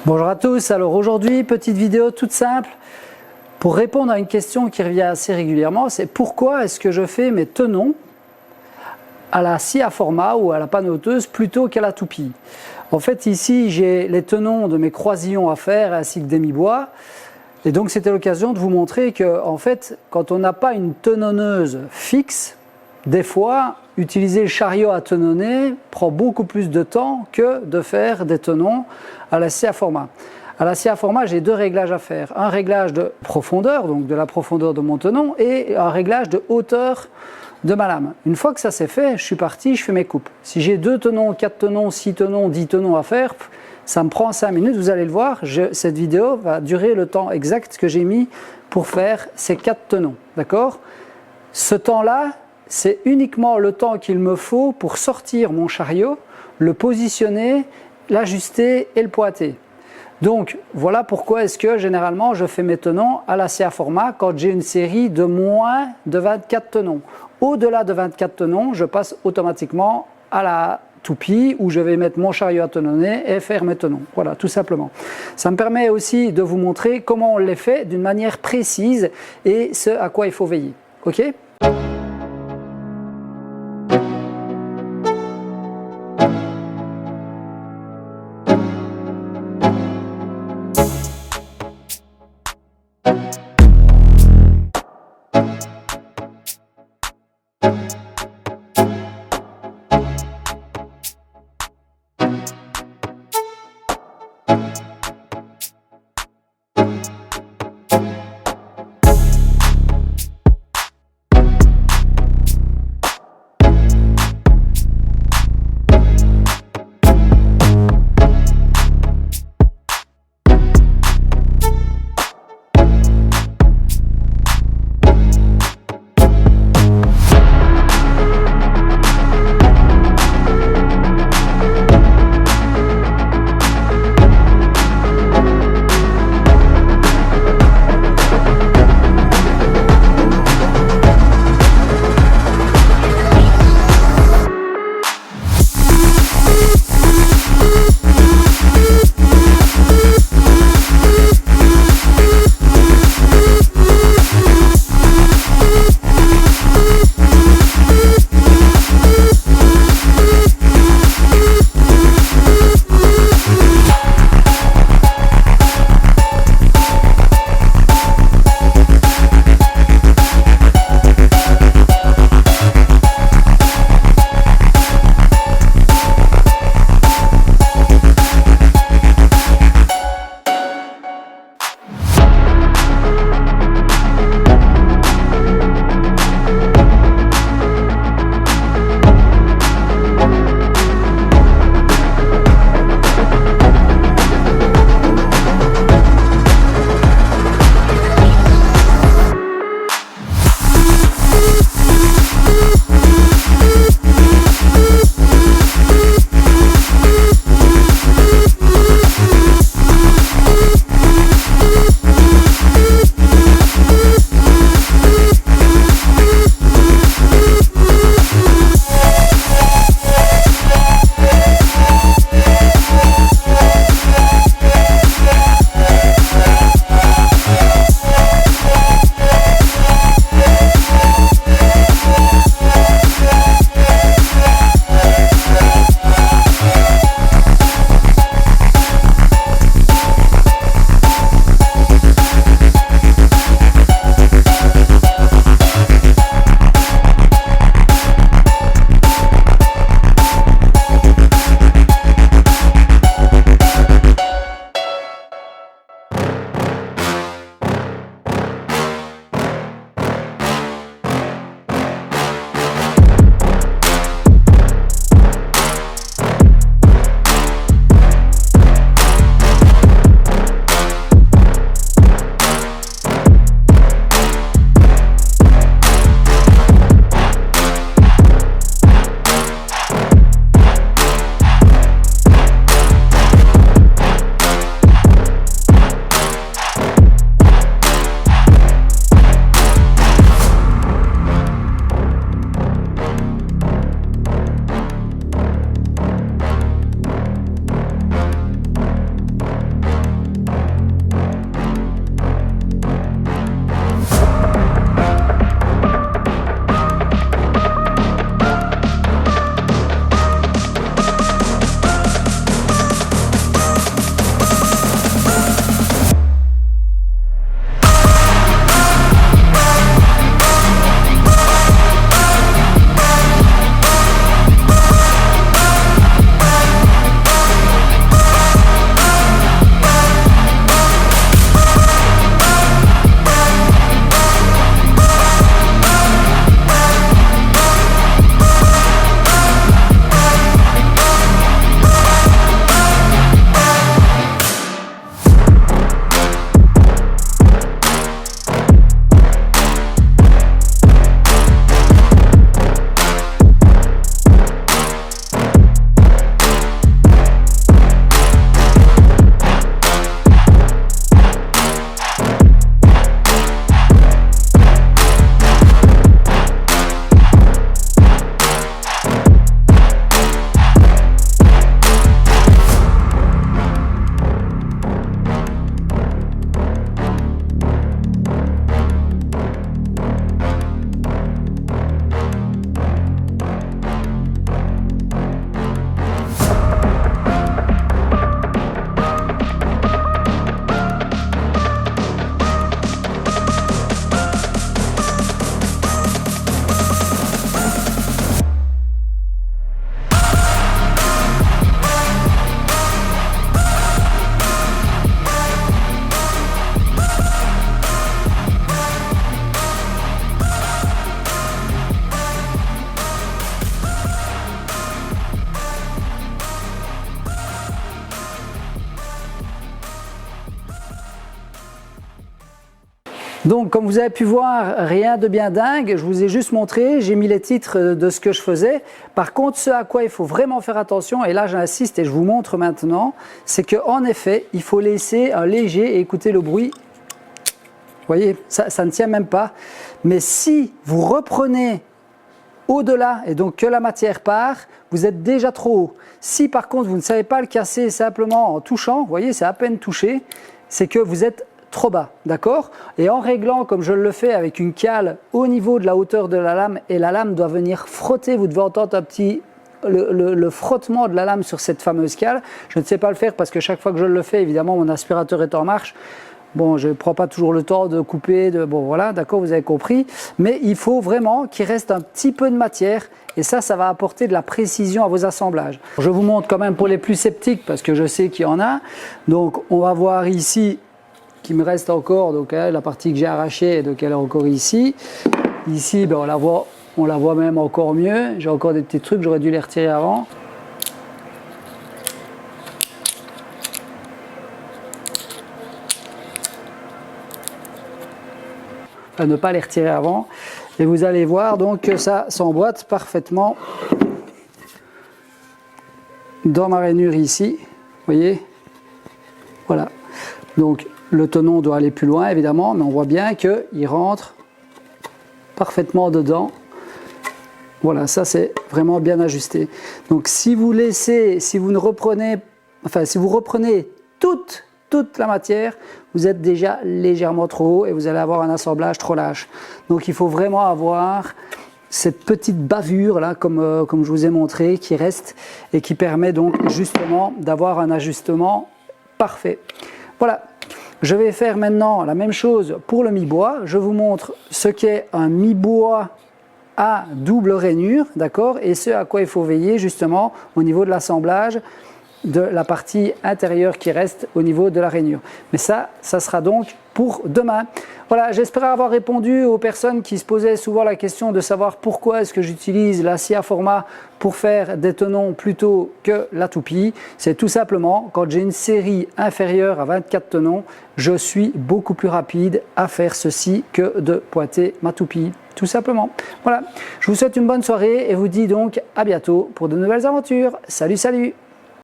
Bonjour à tous, alors aujourd'hui petite vidéo toute simple pour répondre à une question qui revient assez régulièrement, c'est pourquoi est-ce que je fais mes tenons à la scie à format ou à la panneauteuse plutôt qu'à la toupie. En fait ici j'ai les tenons de mes croisillons à faire ainsi que des mi-bois et donc c'était l'occasion de vous montrer que en fait quand on n'a pas une tenonneuse fixe, des fois utiliser le chariot à tenonner prend beaucoup plus de temps que de faire des tenons à la scie à format. À la scie à format, j'ai deux réglages à faire. Un réglage de profondeur, donc de la profondeur de mon tenon, et un réglage de hauteur de ma lame. Une fois que ça c'est fait, je suis parti, je fais mes coupes. Si j'ai 2 tenons, 4 tenons, 6 tenons, 10 tenons à faire, ça me prend 5 minutes, vous allez le voir. Cette vidéo va durer le temps exact que j'ai mis pour faire ces 4 tenons. D'accord ? Ce temps-là, c'est uniquement le temps qu'il me faut pour sortir mon chariot, le positionner, l'ajuster et le pointer. Donc voilà pourquoi est-ce que généralement je fais mes tenons à la scie à format quand j'ai une série de moins de 24 tenons. Au-delà de 24 tenons, je passe automatiquement à la toupie où je vais mettre mon chariot à tenonner et faire mes tenons. Voilà, tout simplement. Ça me permet aussi de vous montrer comment on les fait d'une manière précise et ce à quoi il faut veiller. Ok ? Donc comme vous avez pu voir, rien de bien dingue, je vous ai juste montré, j'ai mis les titres de ce que je faisais. Par contre, ce à quoi il faut vraiment faire attention, et là j'insiste et je vous montre maintenant, c'est qu'en effet, il faut laisser un léger, et écoutez le bruit, vous voyez, ça ne tient même pas. Mais si vous reprenez au-delà et donc que la matière part, vous êtes déjà trop haut. Si par contre vous ne savez pas le casser simplement en touchant, vous voyez, c'est à peine touché, c'est que vous êtes trop bas, d'accord? Et en réglant comme je le fais avec une cale au niveau de la hauteur de la lame, et la lame doit venir frotter, vous devez entendre un petit le frottement de la lame sur cette fameuse cale. Je ne sais pas le faire parce que chaque fois que je le fais, évidemment mon aspirateur est en marche. Bon, je ne prends pas toujours le temps de couper, bon voilà, d'accord, vous avez compris. Mais il faut vraiment qu'il reste un petit peu de matière, et ça va apporter de la précision à vos assemblages. Je vous montre quand même pour les plus sceptiques parce que je sais qu'il y en a. Donc on va voir ici qu'il me reste encore, donc la partie que j'ai arrachée, donc elle est encore ici. Ici, ben, on la voit même encore mieux. J'ai encore des petits trucs, j'aurais dû les retirer avant. Enfin, ne pas les retirer avant. Et vous allez voir donc que ça s'emboîte parfaitement dans ma rainure ici. Vous voyez? Voilà. Donc le tenon doit aller plus loin évidemment, mais on voit bien qu'il rentre parfaitement dedans. Voilà, ça c'est vraiment bien ajusté. Donc si vous reprenez toute la matière, vous êtes déjà légèrement trop haut et vous allez avoir un assemblage trop lâche. Donc il faut vraiment avoir cette petite bavure là, comme je vous ai montré, qui reste et qui permet donc justement d'avoir un ajustement parfait. Voilà. Je vais faire maintenant la même chose pour le mi-bois. Je vous montre ce qu'est un mi-bois à double rainure, d'accord, et ce à quoi il faut veiller justement au niveau de l'assemblage de la partie intérieure qui reste au niveau de la rainure. Mais ça sera donc pour demain. Voilà, j'espère avoir répondu aux personnes qui se posaient souvent la question de savoir pourquoi est-ce que j'utilise la scie à format pour faire des tenons plutôt que la toupie. C'est tout simplement quand j'ai une série inférieure à 24 tenons, je suis beaucoup plus rapide à faire ceci que de pointer ma toupie. Tout simplement. Voilà, je vous souhaite une bonne soirée et vous dis donc à bientôt pour de nouvelles aventures. Salut, salut!